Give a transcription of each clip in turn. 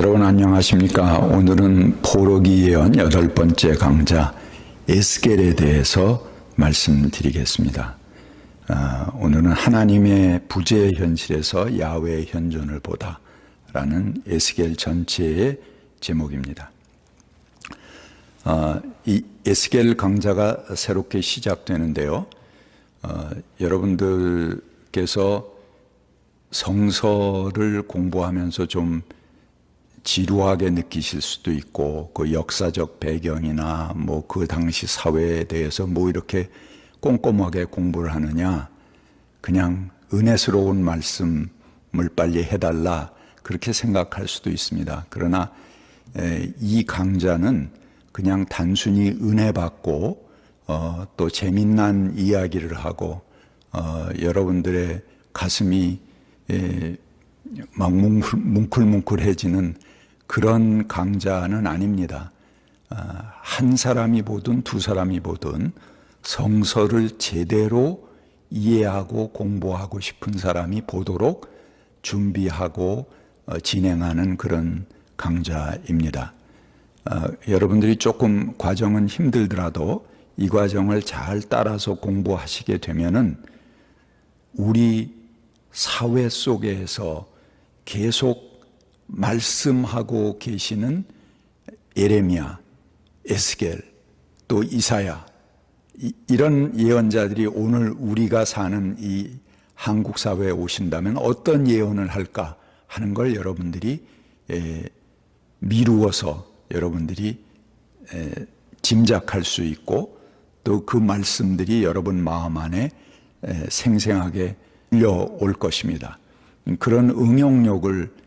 여러분 안녕하십니까? 오늘은 포로기 예언 8번째 강좌 에스겔에 대해서 말씀드리겠습니다. 오늘은 하나님의 부재의 현실에서 야훼의 현존을 보다 라는 에스겔 전체의 제목입니다. 이 에스겔 강좌가 새롭게 시작되는데요. 여러분들께서 성서를 공부하면서 좀 지루하게 느끼실 수도 있고, 그 역사적 배경이나 뭐 그 당시 사회에 대해서 뭐 이렇게 꼼꼼하게 공부를 하느냐, 그냥 은혜스러운 말씀을 빨리 해달라, 그렇게 생각할 수도 있습니다. 그러나 이 강좌는 그냥 단순히 은혜 받고 또 재미난 이야기를 하고 여러분들의 가슴이 막 뭉클뭉클해지는 그런 강좌는 아닙니다. 한 사람이 보든 두 사람이 보든 성서를 제대로 이해하고 공부하고 싶은 사람이 보도록 준비하고 진행하는 그런 강좌입니다. 여러분들이 조금 과정은 힘들더라도 이 과정을 잘 따라서 공부하시게 되면은 우리 사회 속에서 계속 말씀하고 계시는 예레미야, 에스겔, 또 이사야, 이런 예언자들이 오늘 우리가 사는 이 한국 사회에 오신다면 어떤 예언을 할까 하는 걸 여러분들이 미루어서 여러분들이 짐작할 수 있고, 또 그 말씀들이 여러분 마음 안에 생생하게 들려올 것입니다. 그런 응용력을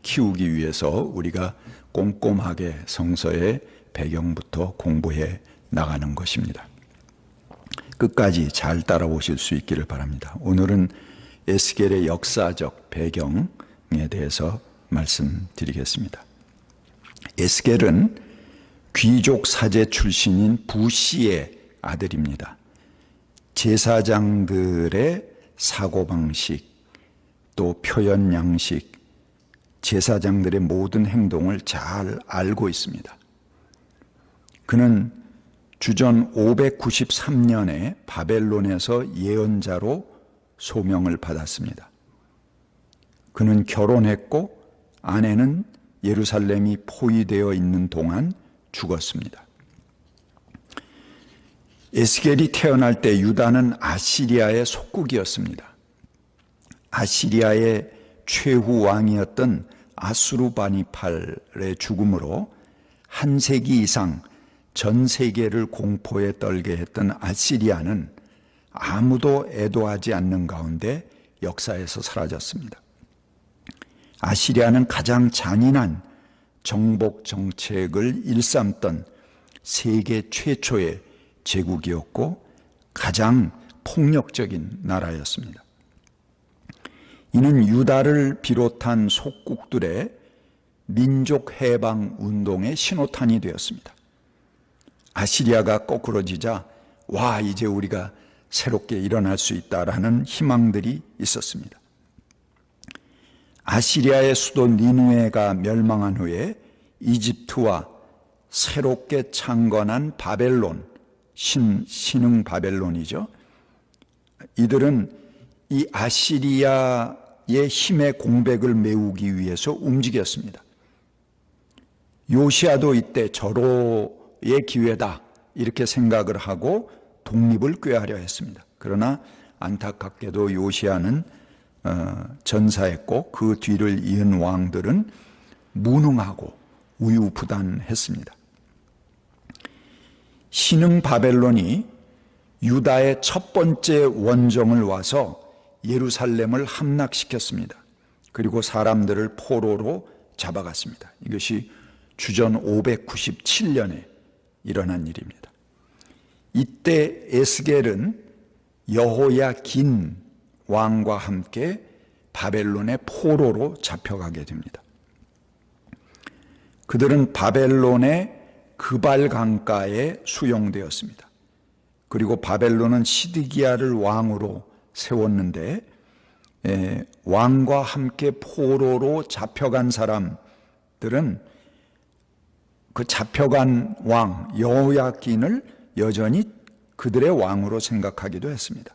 키우기 위해서 우리가 꼼꼼하게 성서의 배경부터 공부해 나가는 것입니다. 끝까지 잘 따라오실 수 있기를 바랍니다. 오늘은 에스겔의 역사적 배경에 대해서 말씀드리겠습니다. 에스겔은 귀족 사제 출신인 부시의 아들입니다. 제사장들의 사고방식, 또 표현 양식, 제사장들의 모든 행동을 잘 알고 있습니다. 그는 주전 593년에 바벨론에서 예언자로 소명을 받았습니다. 그는 결혼했고 아내는 예루살렘이 포위되어 있는 동안 죽었습니다. 에스겔이 태어날 때 유다는 아시리아의 속국이었습니다. 아시리아의 최후 왕이었던 아수르바니팔의 죽음으로 한 세기 이상 전 세계를 공포에 떨게 했던 아시리아는 아무도 애도하지 않는 가운데 역사에서 사라졌습니다. 아시리아는 가장 잔인한 정복 정책을 일삼던 세계 최초의 제국이었고 가장 폭력적인 나라였습니다. 이는 유다를 비롯한 속국들의 민족 해방 운동의 신호탄이 되었습니다. 아시리아가 거꾸러지자 와, 이제 우리가 새롭게 일어날 수 있다라는 희망들이 있었습니다. 아시리아의 수도 니느웨가 멸망한 후에 이집트와 새롭게 창건한 바벨론, 신흥 바벨론이죠. 이들은 이 아시리아의 힘의 공백을 메우기 위해서 움직였습니다. 요시야도 이때 절호의 기회다 이렇게 생각을 하고 독립을 꾀하려 했습니다. 그러나 안타깝게도 요시야는 전사했고 그 뒤를 이은 왕들은 무능하고 우유부단했습니다. 신흥 바벨론이 유다의 첫 번째 원정을 와서 예루살렘을 함락시켰습니다. 그리고 사람들을 포로로 잡아갔습니다. 이것이 주전 597년에 일어난 일입니다. 이때 에스겔은 여호야긴 왕과 함께 바벨론의 포로로 잡혀가게 됩니다. 그들은 바벨론의 그발 강가에 수용되었습니다. 그리고 바벨론은 시드기야를 왕으로 세웠는데 왕과 함께 포로로 잡혀간 사람 사람들은 그 잡혀간 왕 여호야긴을 여전히 그들의 왕으로 생각하기도 했습니다.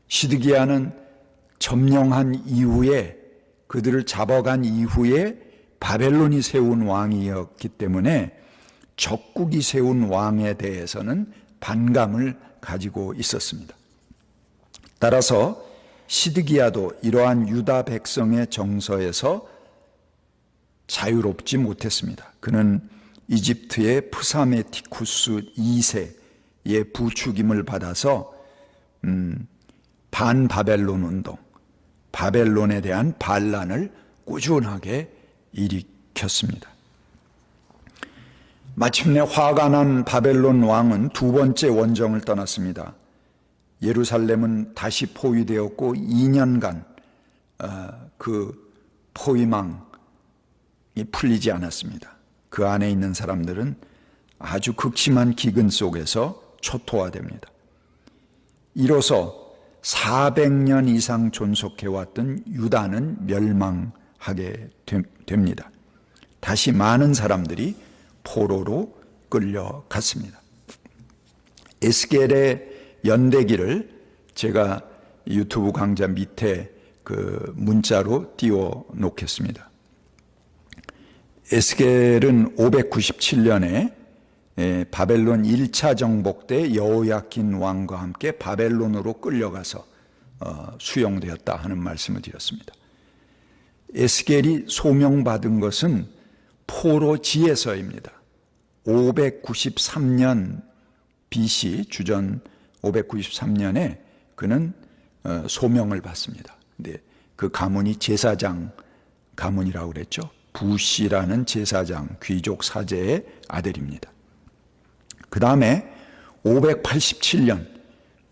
시드기야는 점령한 이후에, 그들을 잡아간 이후에 바벨론이 세운 왕이었기 때문에 적국이 세운 왕에 대해서는 반감을 가지고 있었습니다. 따라서 시드기야도 이러한 유다 백성의 정서에서 자유롭지 못했습니다. 그는 이집트의 프사메티쿠스 2세의 부추김을 받아서 반바벨론 운동, 바벨론에 대한 반란을 꾸준하게 일으켰습니다. 마침내 화가 난 바벨론 왕은 두 번째 원정을 떠났습니다. 예루살렘은 다시 포위되었고 2년간 그 포위망이 풀리지 않았습니다. 그 안에 있는 사람들은 아주 극심한 기근 속에서 초토화됩니다. 이로써 400년 이상 존속해왔던 유다는 멸망하게 됩니다. 다시 많은 사람들이 포로로 끌려갔습니다. 에스겔의 연대기를 제가 유튜브 강좌 밑에 그 문자로 띄워 놓겠습니다. 에스겔은 597년에 바벨론 1차 정복 때 여호야긴 왕과 함께 바벨론으로 끌려가서 수용되었다 하는 말씀을 드렸습니다. 에스겔이 소명받은 것은 포로지에서입니다. 593년 BC, 주전 593년에 그는 소명을 받습니다. 근데 그 가문이 제사장 가문이라고 그랬죠. 부시라는 제사장, 귀족 사제의 아들입니다. 그 다음에 587년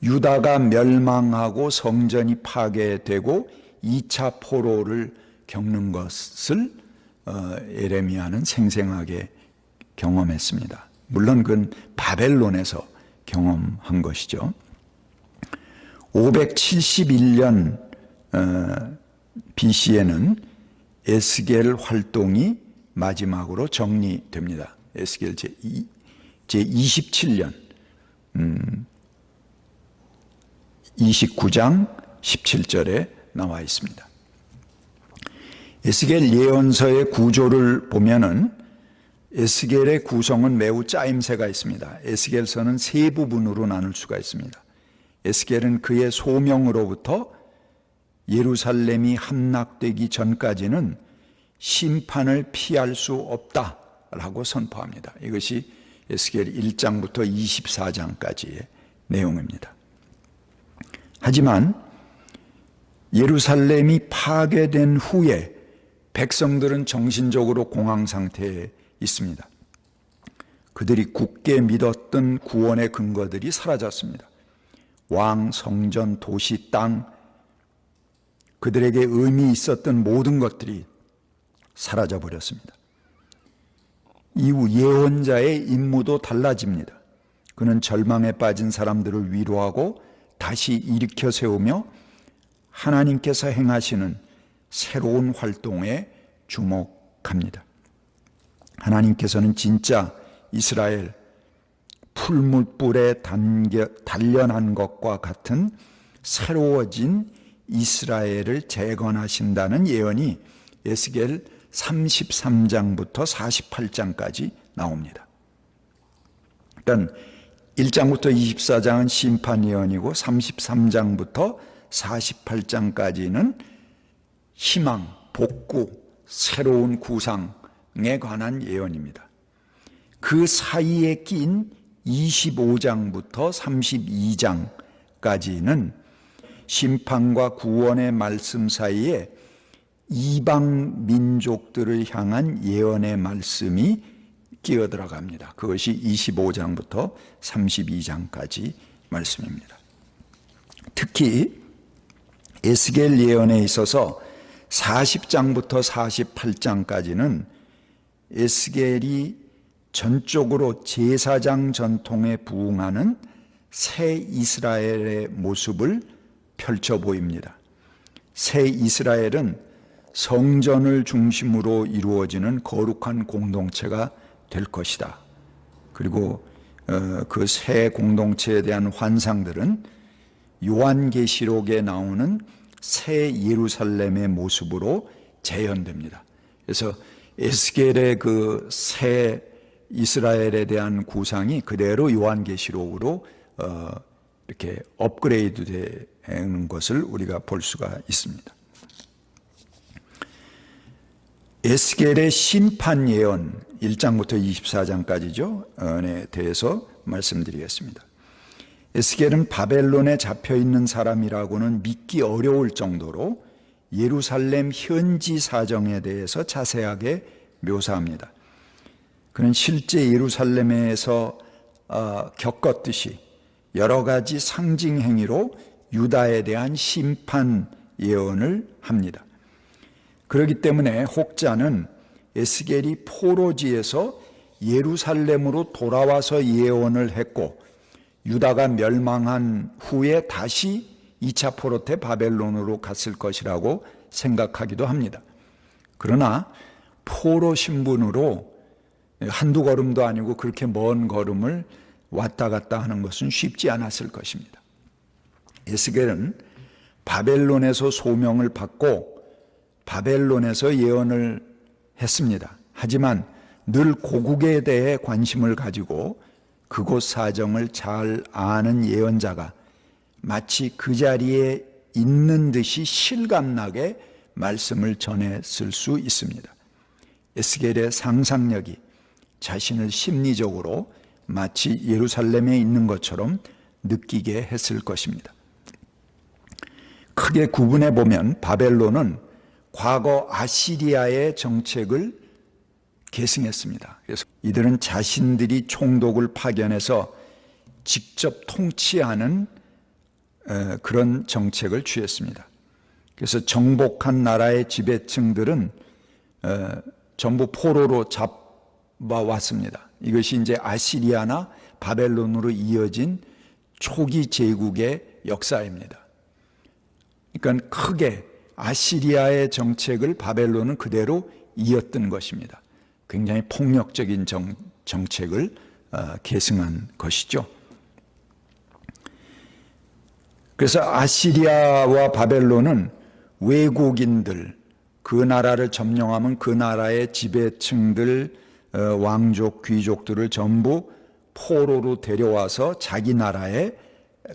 유다가 멸망하고 성전이 파괴되고 2차 포로를 겪는 것을 예레미야는 생생하게 경험했습니다. 물론 그건 바벨론에서 경험한 것이죠. 571년 BC에는 에스겔 활동이 마지막으로 정리됩니다. 에스겔 제27년 29장 17절에 나와 있습니다. 에스겔 예언서의 구조를 보면은 에스겔의 구성은 매우 짜임새가 있습니다. 에스겔서는 세 부분으로 나눌 수가 있습니다. 에스겔은 그의 소명으로부터 예루살렘이 함락되기 전까지는 심판을 피할 수 없다라고 선포합니다. 이것이 에스겔 1장부터 24장까지의 내용입니다. 하지만 예루살렘이 파괴된 후에 백성들은 정신적으로 공황 상태에 있습니다. 그들이 굳게 믿었던 구원의 근거들이 사라졌습니다. 왕, 성전, 도시, 땅, 그들에게 의미 있었던 모든 것들이 사라져 버렸습니다. 이후 예언자의 임무도 달라집니다. 그는 절망에 빠진 사람들을 위로하고 다시 일으켜 세우며 하나님께서 행하시는 새로운 활동에 주목합니다. 하나님께서는 진짜 이스라엘 풀무불에 단련한 것과 같은 새로워진 이스라엘을 재건하신다는 예언이 에스겔 33장부터 48장까지 나옵니다. 일단 1장부터 24장은 심판 예언이고 33장부터 48장까지는 희망, 복구, 새로운 구상에 관한 예언입니다. 그 사이에 낀 25장부터 32장까지는 심판과 구원의 말씀 사이에 이방 민족들을 향한 예언의 말씀이 끼어들어갑니다. 그것이 25장부터 32장까지 말씀입니다. 특히 에스겔 예언에 있어서 40장부터 48장까지는 에스겔이 전적으로 제사장 전통에 부응하는 새 이스라엘의 모습을 펼쳐 보입니다. 새 이스라엘은 성전을 중심으로 이루어지는 거룩한 공동체가 될 것이다. 그리고 그 새 공동체에 대한 환상들은 요한계시록에 나오는 새 예루살렘의 모습으로 재현됩니다. 그래서 에스겔의 그 새 이스라엘에 대한 구상이 그대로 요한계시록으로 이렇게 업그레이드 되는 것을 우리가 볼 수가 있습니다. 에스겔의 심판 예언 1장부터 24장까지죠. 대해서 말씀드리겠습니다. 에스겔은 바벨론에 잡혀 있는 사람이라고는 믿기 어려울 정도로 예루살렘 현지 사정에 대해서 자세하게 묘사합니다. 그는 실제 예루살렘에서 겪었듯이 여러 가지 상징 행위로 유다에 대한 심판 예언을 합니다. 그렇기 때문에 혹자는 에스겔이 포로지에서 예루살렘으로 돌아와서 예언을 했고 유다가 멸망한 후에 다시 2차 포로 때 바벨론으로 갔을 것이라고 생각하기도 합니다. 그러나 포로 신분으로 한두 걸음도 아니고 그렇게 먼 걸음을 왔다 갔다 하는 것은 쉽지 않았을 것입니다. 에스겔은 바벨론에서 소명을 받고 바벨론에서 예언을 했습니다. 하지만 늘 고국에 대해 관심을 가지고 그곳 사정을 잘 아는 예언자가 마치 그 자리에 있는 듯이 실감나게 말씀을 전했을 수 있습니다. 에스겔의 상상력이 자신을 심리적으로 마치 예루살렘에 있는 것처럼 느끼게 했을 것입니다. 크게 구분해 보면 바벨론은 과거 아시리아의 정책을 계승했습니다. 그래서 이들은 자신들이 총독을 파견해서 직접 통치하는 그런 정책을 취했습니다. 그래서 정복한 나라의 지배층들은 전부 포로로 잡아왔습니다. 이것이 이제 아시리아나 바벨론으로 이어진 초기 제국의 역사입니다. 그러니까 크게 아시리아의 정책을 바벨론은 그대로 이었던 것입니다. 굉장히 폭력적인 정책을 계승한 것이죠. 그래서 아시리아와 바벨론은 외국인들, 그 나라를 점령하면 그 나라의 지배층들, 왕족, 귀족들을 전부 포로로 데려와서 자기 나라에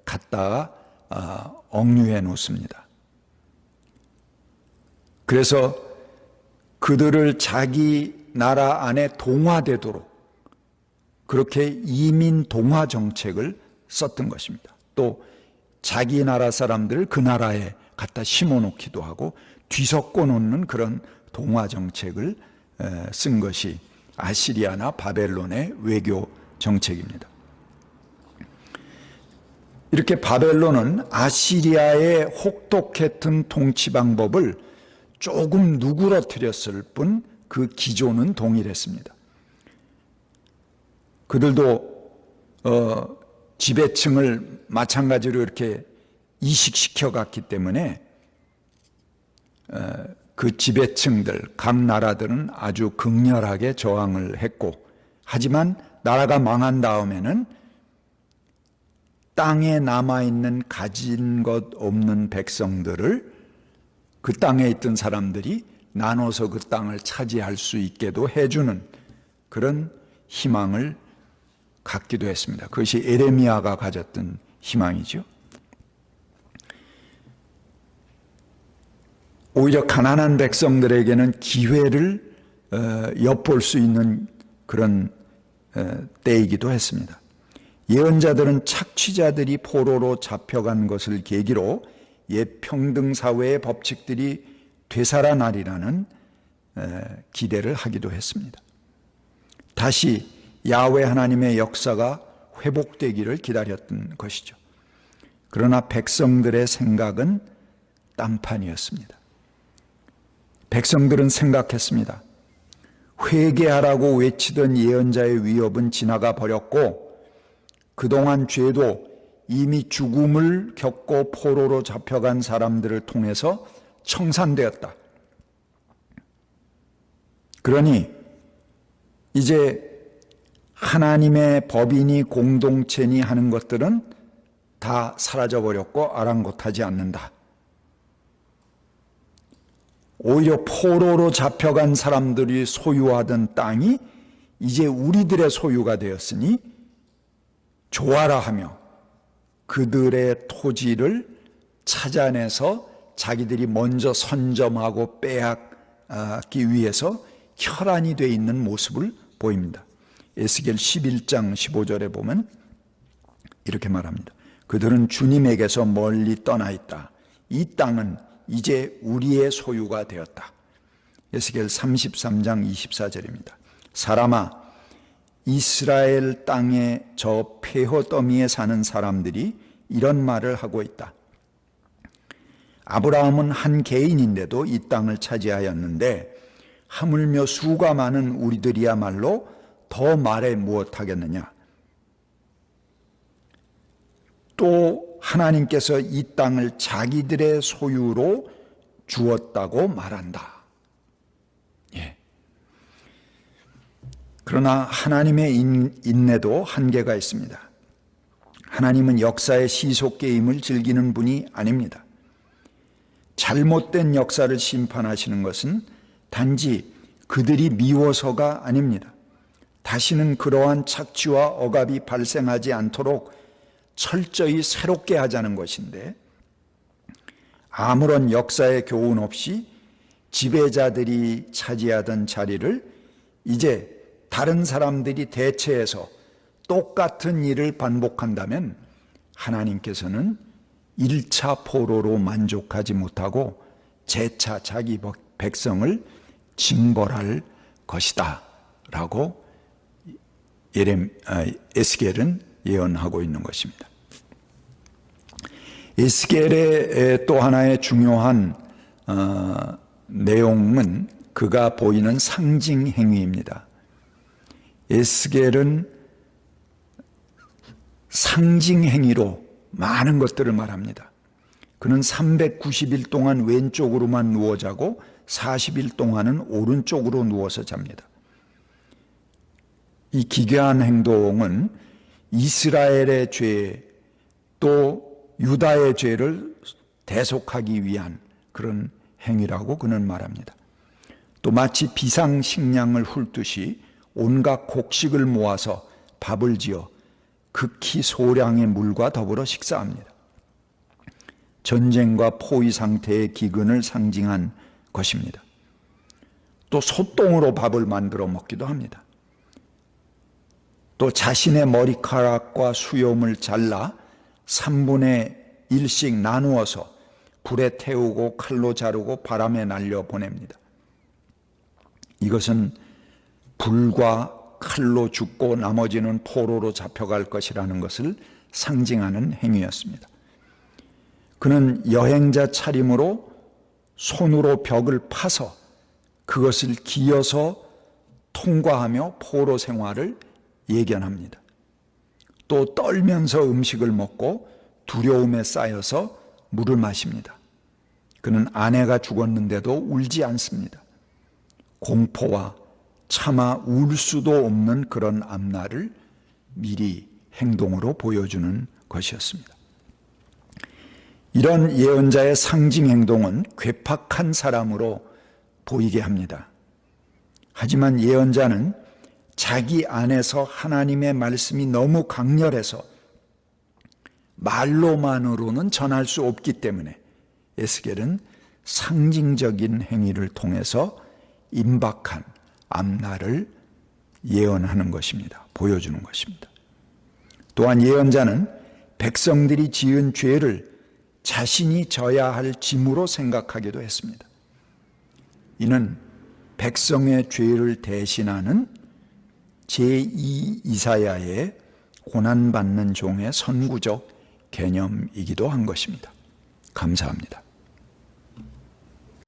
갖다가 억류해 놓습니다. 그래서 그들을 자기 나라 안에 동화되도록 그렇게 이민 동화 정책을 썼던 것입니다. 또 자기 나라 사람들을 그 나라에 갖다 심어놓기도 하고 뒤섞어 놓는 그런 동화 정책을 쓴 것이 아시리아나 바벨론의 외교 정책입니다. 이렇게 바벨론은 아시리아의 혹독했던 통치 방법을 조금 누그러뜨렸을 뿐 그 기조는 동일했습니다. 그들도 지배층을 마찬가지로 이렇게 이식시켜 갔기 때문에 그 지배층들, 각 나라들은 아주 극렬하게 저항을 했고, 하지만 나라가 망한 다음에는 땅에 남아있는 가진 것 없는 백성들을 그 땅에 있던 사람들이 나눠서 그 땅을 차지할 수 있게도 해주는 그런 희망을 갖기도 했습니다. 그것이 에레미야가 가졌던 희망이죠. 오히려 가난한 백성들에게는 기회를 엿볼 수 있는 그런 때이기도 했습니다. 예언자들은 착취자들이 포로로 잡혀간 것을 계기로 옛 평등사회의 법칙들이 되살아나리라는 기대를 하기도 했습니다. 다시 야훼 하나님의 역사가 회복되기를 기다렸던 것이죠. 그러나 백성들의 생각은 딴판이었습니다. 백성들은 생각했습니다. 회개하라고 외치던 예언자의 위협은 지나가 버렸고 그동안 죄도 이미 죽음을 겪고 포로로 잡혀간 사람들을 통해서 청산되었다. 그러니 이제 하나님의 법이니 공동체니 하는 것들은 다 사라져버렸고 아랑곳하지 않는다. 오히려 포로로 잡혀간 사람들이 소유하던 땅이 이제 우리들의 소유가 되었으니 좋아라 하며 그들의 토지를 찾아내서 자기들이 먼저 선점하고 빼앗기 위해서 혈안이 되어 있는 모습을 보입니다. 에스겔 11장 15절에 보면 이렇게 말합니다. 그들은 주님에게서 멀리 떠나 있다. 이 땅은 이제 우리의 소유가 되었다. 에스겔 33장 24절입니다. 사람아, 이스라엘 땅의 저 폐허 더미에 사는 사람들이 이런 말을 하고 있다. 아브라함은 한 개인인데도 이 땅을 차지하였는데 하물며 수가 많은 우리들이야말로 더 말해 무엇하겠느냐. 또 하나님께서 이 땅을 자기들의 소유로 주었다고 말한다. 예. 그러나 하나님의 인내도 한계가 있습니다. 하나님은 역사의 시속게임을 즐기는 분이 아닙니다. 잘못된 역사를 심판하시는 것은 단지 그들이 미워서가 아닙니다. 다시는 그러한 착취와 억압이 발생하지 않도록 철저히 새롭게 하자는 것인데, 아무런 역사의 교훈 없이 지배자들이 차지하던 자리를 이제 다른 사람들이 대체해서 똑같은 일을 반복한다면 하나님께서는 1차 포로로 만족하지 못하고 재차 자기 백성을 징벌할 것이다 라고 에스겔은 예언하고 있는 것입니다. 에스겔의 또 하나의 중요한 내용은 그가 보이는 상징 행위입니다. 에스겔은 상징 행위로 많은 것들을 말합니다. 그는 390일 동안 왼쪽으로만 누워 자고 40일 동안은 오른쪽으로 누워서 잡니다. 이 기괴한 행동은 이스라엘의 죄 또 유다의 죄를 대속하기 위한 그런 행위라고 그는 말합니다. 또 마치 비상식량을 훑듯이 온갖 곡식을 모아서 밥을 지어 극히 소량의 물과 더불어 식사합니다. 전쟁과 포위 상태의 기근을 상징한 것입니다. 또 소똥으로 밥을 만들어 먹기도 합니다. 또 자신의 머리카락과 수염을 잘라 3분의 1씩 나누어서 불에 태우고 칼로 자르고 바람에 날려 보냅니다. 이것은 불과 칼로 죽고 나머지는 포로로 잡혀갈 것이라는 것을 상징하는 행위였습니다. 그는 여행자 차림으로 손으로 벽을 파서 그것을 기어서 통과하며 포로 생활을 예견합니다. 또 떨면서 음식을 먹고 두려움에 쌓여서 물을 마십니다. 그는 아내가 죽었는데도 울지 않습니다. 공포와 차마 울 수도 없는 그런 앞날을 미리 행동으로 보여주는 것이었습니다. 이런 예언자의 상징 행동은 괴팍한 사람으로 보이게 합니다. 하지만 예언자는 자기 안에서 하나님의 말씀이 너무 강렬해서 말로만으로는 전할 수 없기 때문에 에스겔은 상징적인 행위를 통해서 임박한 앞날을 예언하는 것입니다. 보여주는 것입니다. 또한 예언자는 백성들이 지은 죄를 자신이 져야 할 짐으로 생각하기도 했습니다. 이는 백성의 죄를 대신하는 제2 이사야의 고난받는 종의 선구적 개념이기도 한 것입니다. 감사합니다.